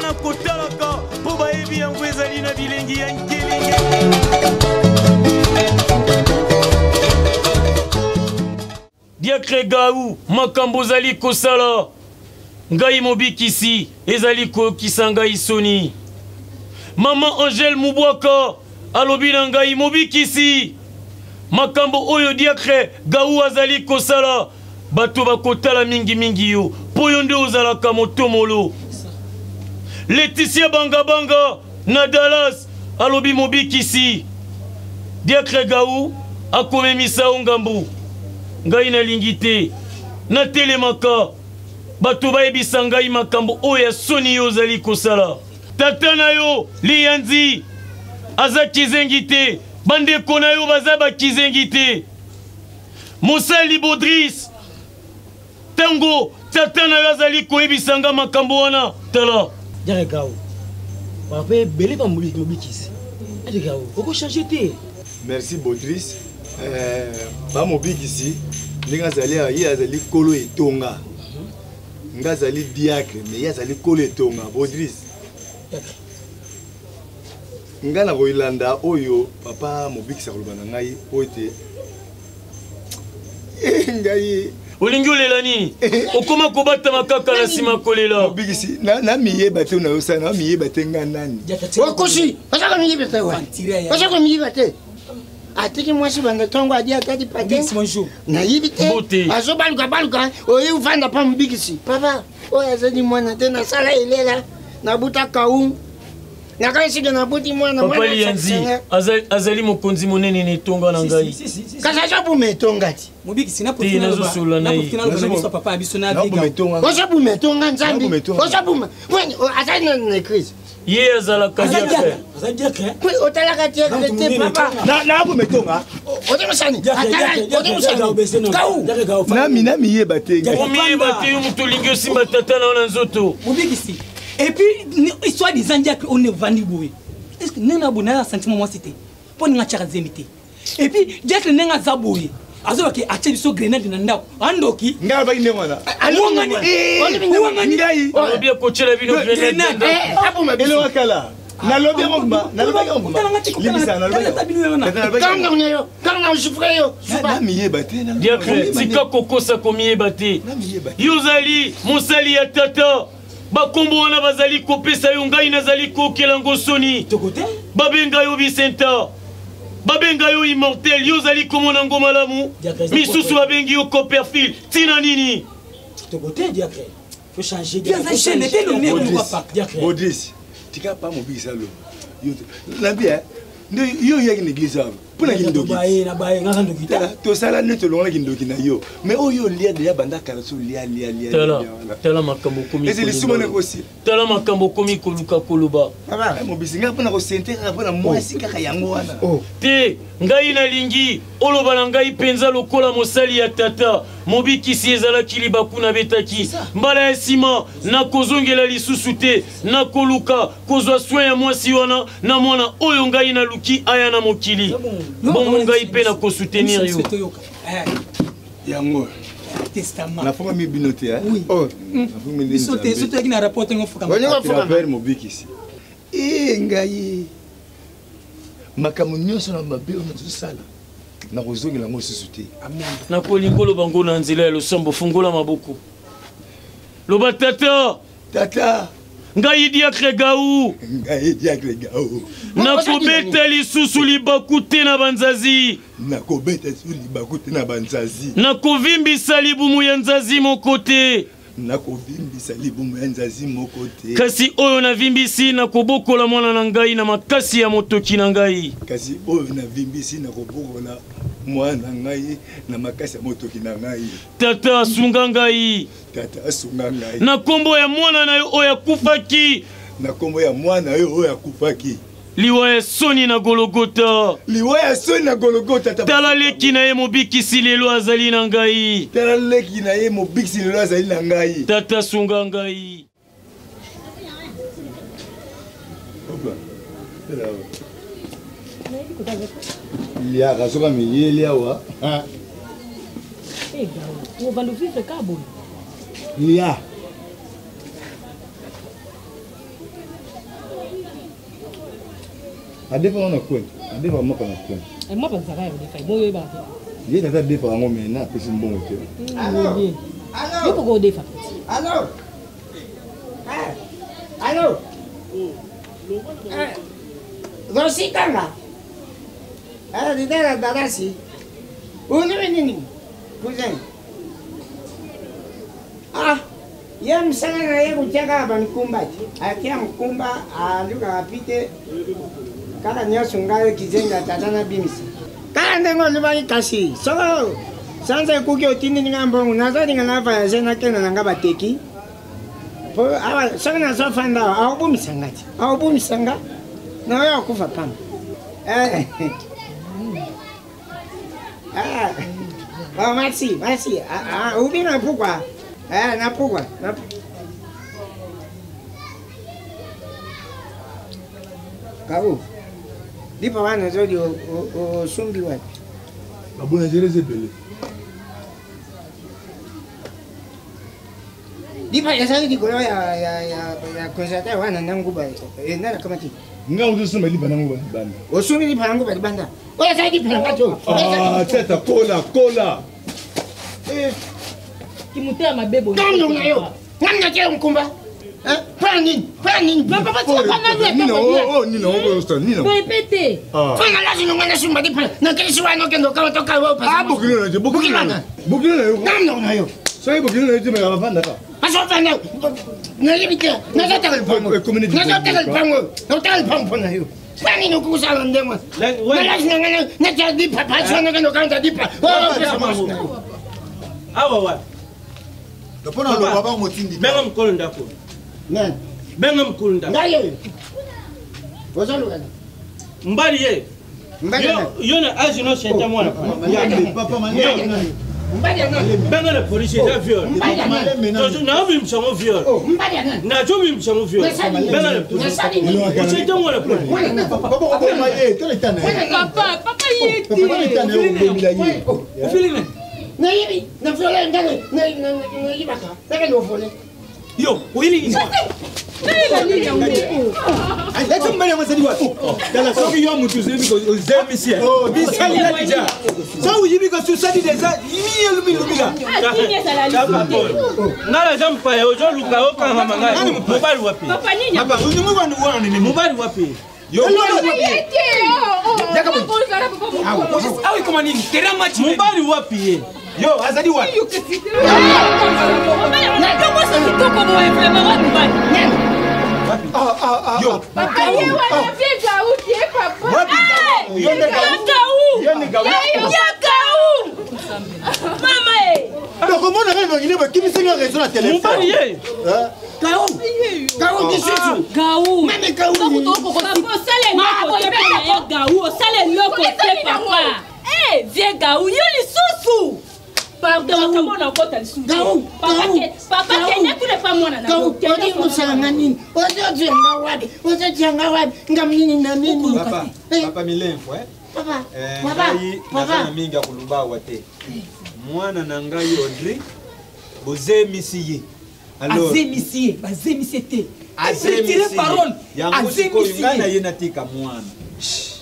na kotalaka po bayebi yango ezali na bilengi ya nkelenge. Diacre Gaou makambo zali kosala ngai mobikisi ezali kokisa ngai soni. Maman Angèle Mubwaka alobi na ngai mobikisi makambo oyo Diacre Gaou azali kosala bato bakotala mingi mingi yo po yo nde ozalaka motomolo. Laetitia Bangabanga na Dallas alobi mobikisi Diacre Gaou akomemisa ongambu ngai nalingi te natelemaka bato bayebisa ngai makambo oyo ya soni yo ozali kosala. Tata na yo Lianzi aza kizengi te, bandeko na yo baza bakizengi te. Mosali Bodris tango tata na yo azali koyebisa nga makambo wana tala. Diacre Gaou papa belé ba mobikisi Diacre Gaou oko changer te. Merci Bodris. Ba mobikisi ndinga zali ya azali kolo etonga nga zali Diacre mais ya zali kolo etonga Bodris nga na koilanda oyo papa mobikisi akoloba na ngai ote ngai olingi olela nini okoma kobata makaka na nsima kolela mobikisi na miyeba te na yosala na miyeba te nga nani okosi osaka miyeba te wa osaka miyeba te atiki mwasi banga tongo adia kati pate na yibite azo baluka oyi ufanda pa mbikisi papa oya azali mwana te na sala elela na buta kaum na kaisiga na buti mwana papa Lianzi azali mokonzi monene ne tonga na ngai kasa chapu metonga ti mobikisi na puti na zosola na yi papa abisona viga osabu metonga nzambi osabu wani azali na crise ye azalaka Diacre otalaka Diacre te papa na abu metonga otemusani na miyeba te omiyeba te yo moto olingi osimba tata na wana nzoto mobikisi. Et puis histoire des Indiens qu'on est vendu boue. Est-ce que nous n'avons pas sentiment moi c'était pour nous attirer zémité. Et puis Diacre n'enga zaboué. Azo ki attirer so grenade na ndako. Andoki. Nga ba ine wana. Wangani. Wangani. Obi ko chela bino grenade. Abu mabele wakala. Na lobi ngomba, na lobi ngomba. Libisa na lobi. Kanga unayo, kanga ushifreyo. Na miyeba te na. Diacre tika kokosa komiyeba te. Yozali mosali ya tata. Bakombo wana bazali kopesa yo ngai nazali kokela ngosoni babenga yo Vicenta babenga yo Immortel yo zali komona ngoma lamu misusu babengi yo Copperfield tina nini tokote Diacre faut changer Diacre Bodris tika pa mobisa lo yo na bien yo yaki l'église pour la kindoki to sala neto longa kindoki na yo mais oyo lia de banda karaso lia tala makambo komi et les soumane aussi tala makambo komi koluka koloba mobisinga pona ko senteka pona mwasi kaka yango wana te ngai na lingi oloba na ngai penza lokola mosali ya tata mobikisi ezalaki libaku na betaki mbala ya nsima na kozongela lisusu te na koluka kozwa soin ya mwasi wana na mwana oyo ngai na luki aya na mokili bongo ngai pe na kosoutenir yo yango testament na fonga mi binote oh surtout qui na rapport ngo fuka père mobikisi ngai makambo nyonso na mabe na sala na kozongela ngo susu te na kolingolo bango na nzela ya losambo fungola maboko loba tata ngai Diacre Gaou nakobeta lisusu libaku te na banzazi nakovimbisa libumu ya nzazi moko te kasi oyo navimbisi nakobokola mwana na ngai na makasi ya motoki na ngai mwana ngai na makasi ya motoki na ngai tata asunga ngai na kombo ya mwana na yo oyo akufaki na kombo ya mwana oyo akufaki liwa ya soni na Golgota tala leki na ye mobikisi lelo azali na ngai tata asunga ngai Lia kasoka miyelia wa. On va le vivre cabo. Lia. A défaut on a quoi? A défaut moi pas na quoi. Et moi pas ça va défaut. Bon yo ba. Il y a des défauts en mais na c'est bon hôtel. Alors. Yo ko défaut. Alors. Allô. Rosi kanga. Dida darasi. Uni nini? Cousin. Yam sana na yego chaka ban kumbati. Akia mkumba aluka apite. Kala nyoso ngayo kizenga tatana bimisi. Kala ndengo lubani kasi. So sanza kuki otini ngambo naza ngana fa zena kena nanga bateki. Po awa sana so fanda awubumisangati. Awubumisanga. Na yo kufa pam. Merci. Ubina pourquoi? Na pourquoi? Kabu. Dipa wana zodi o sumbi wapi? Abona jereze bele. Dipa yasali dikolo ya konzata wana nanguba. Nana kamati. Nga uzusuma liba nangu banda. Osumi liba nangu banda. Oya sali dipa ngacho. Teta cola. Kimutea mabebo. Ndio nayo. Nani kile mkumba? Pani. Papa Nina répétez. Fanya lazima ngana shumba dipa. Na kile shiwana kendo kama toka wewe pasa. Bukina nayo. Sasa bukina nayo tena yavanda ka. Aso fanya. Na yibite. Na zata pango. Na zata pango na yo. Pani no kusala ndema. Na lazima ngana na jadi papa sana kendo kama dipa. Awa wa. Dapona lo baba motindi. Benga mkolo ndako. Nani? Benga mkolo ndako. Ngaye. Wazalo kana. Mbali ye. Yo na aji no senta mwana. Papa mania. Mbali nani? Benga la police ya viol. Na obi mchango viol. Mbali nani? Na jobi mchango viol. Benga la police. Senta mwana police. Papa ko maye, tele tane. Papa yeti. Ufili Na hivi, na vile ngale, na ibaka. Nataka ndio fole. Yo, wili. Leta mbele ya mwazali watu. Dala soki yo mtu zebi ko zemisia. Oh, bisali la déjà. Ça où jibi ko susadi déjà. Yimi lumika. Ngala jampa yo jo luka o kanga manga. Mobali wapi? Papa nini? Papa, unimu wandu wana ni Mobali wapi? Yo. Awi kama nini? Tera match. Mobali wapi? Yo, azali wapi? Na kama sisi tuko mwa vraiment watu bani. Yo. Papa yewe na vika uti papa. Wapi gawu? Yo ne gawu. Yo ne gawu. Mama Donc comment on arrive à une époque qui me sait raison à téléphone. Mobali ye. Gaou disutu. Gaou. Meme gaou. Papa sale loko te pa gaou, sale loko te papa. Viens gaou, yo lisusu. Pardon, comment on a encore lisusu? Gaou. Papa kenya kule pa mwana na. Gaou, odi musanga nini? Ozo jenga wapi? Ngamnini na nini? Papa milemfo Papa. Papa minga kuluba wate. Mwana na ngai Audrey bozemisiye. Alors azemisiye te. Azemisiye parole. Yango siko ngana yena tika mwana.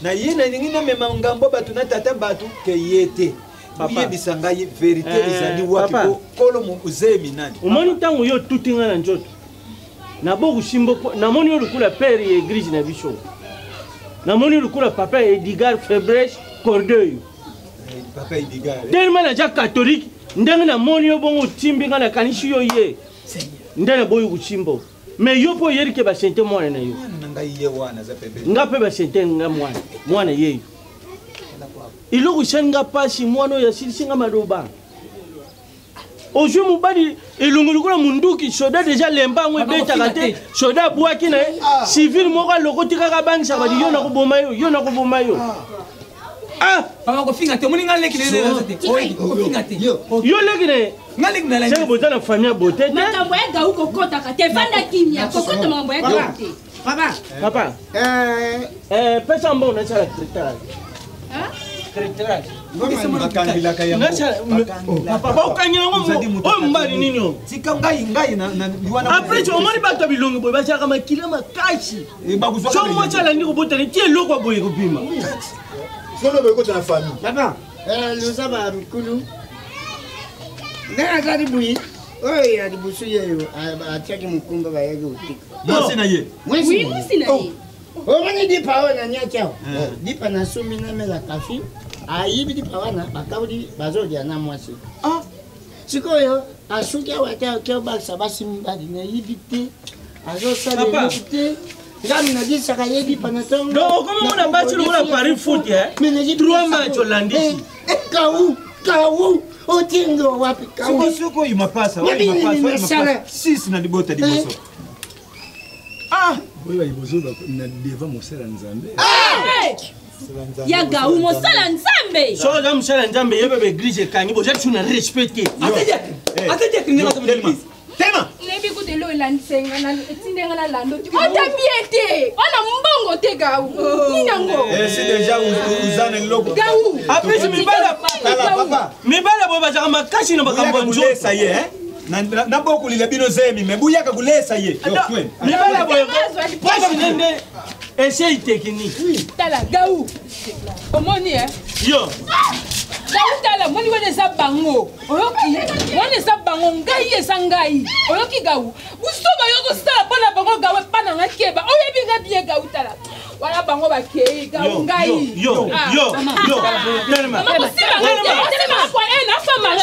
Na yena ngina mema ngambo batu na tata batu ke yete. Papa bisanga ye vérité ezali wapi ko kolo mu uzemi nani. Umoni tangu yo tutinga na njoto. Na boku shimbo na moni yo lukula père ye église na bisho. Na moni lukula papa Edgar Febreche Cordeil. Papa Edgar. Tellement na ja catholique ndenge na moni yo bongo timbinga na kanishi yo ye. Ndene boyo kuchimbo. Mais yo po yeri ke ba sente mwana na yo. Mwana ngai ye wana za pepe. Ngape ba sente nga mwana ye. Iloko shenga pasi mwana ya silinga madoba. Oje mubali elungulukula munduki soda déjà lemba ngwe beta kate soda bwaki na civil moka lokoti kaka bangi sa badi yo na kuboma yo. Papa ko finga te muninga leki ne te. Ko finga te. Yo leki ne. Ngaleki na la. C'est bota na famille boté. Makambo ya gaou kokota ka te vanda kimia kokota mambo ya gaou te. Papa. Pesa mbona na sala traiteur. Traiteur. papa okangela ngo o mbali nini o tika ngai na liwana après tu omoni bato bilongo boye bachaka makila makashi so mo chala ndi kobotana tie loko boye kopima solo boye kota na famille papa loza ba mikulu na tadi buyi oye ya dibusu yeyo atiaki mukumba bayeke utika mwasi na ye Oui, mwasi na ye. omoni dipa oyo na nyatiao dipa na sumbi na mela kafi ayibi dipa wana bakabudi bazolia na mwasi sikoyo asuki awa te obakisa basimbi bali nayibi te azosala te ngami nadisaka ye dipa na tongo donc okomomona bati lokola Paris foot 3 match olandisi kawu otingo wapi kawu soko imapasa 6 na libota liboso oyo liboso na devant mosala nzambe Ya gaou mosala nzambe. so la mosala nzambe yebe be église ekangi boza tuna respecter atete ndenga za l'église tema Nebi kote lo elandisenga na etindenga na lando. Otabiete. Ona mbongo te gaou. Ninango. c'est déjà uzana loko Gaou. après je papa mibala boye bazaka makashi na bakambo nzoto ça y est na bokulila bino zemi me buyaka kulesa ye mibala boye pasi nende essaye technique Tala gaou. Omoni yo Gaou tala moni wone sa bango. Oyoki. Wone sa bango ngai esa ngai. Oyoki gaou. Busoba yoko sala pona bango gaou pana ngakeba. Oyebi ngabie gaou tala. Wala bango ba kei gaou ngai. Yo Mama kosima ngati kwa ena fama le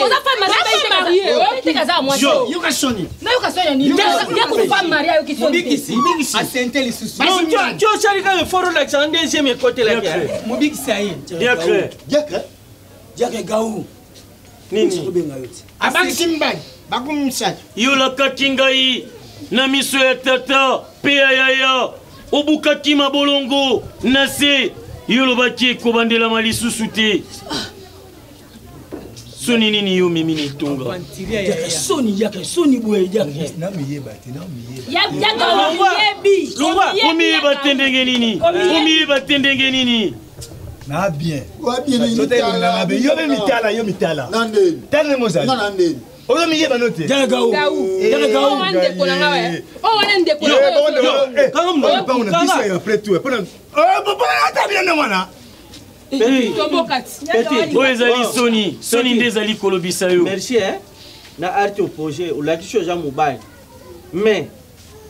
oza fama marié te kaza moi yo kasoni na yo kasoni ni ya ko fama marié yo kisoni mobikisi asente les soucis tu as chargé le foro l'accent deuxième côté là mobikisi aye diakre gaou nini benga yote abakisimbali bakumisa yo lakaki ngai na miso ya tata mpe ya yaya obukaki mabolongo na se yo lobaki ekobandelama lisusu te soni nini yo memi na etonga soni boye namiyeba te namiyeba omiyeba te ndenge nini omiyeba te ndenge nini na bien yo mpe mitala tala mozali oyo miyeba no te pango na bisa ya après tout mpona atabina na mwana oyo ezali soni nde ezali kolobisa yo merci na arte opposé olakisi oza mobali mais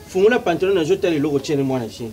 fungula pantalon na zotala eloko tiene mwana chini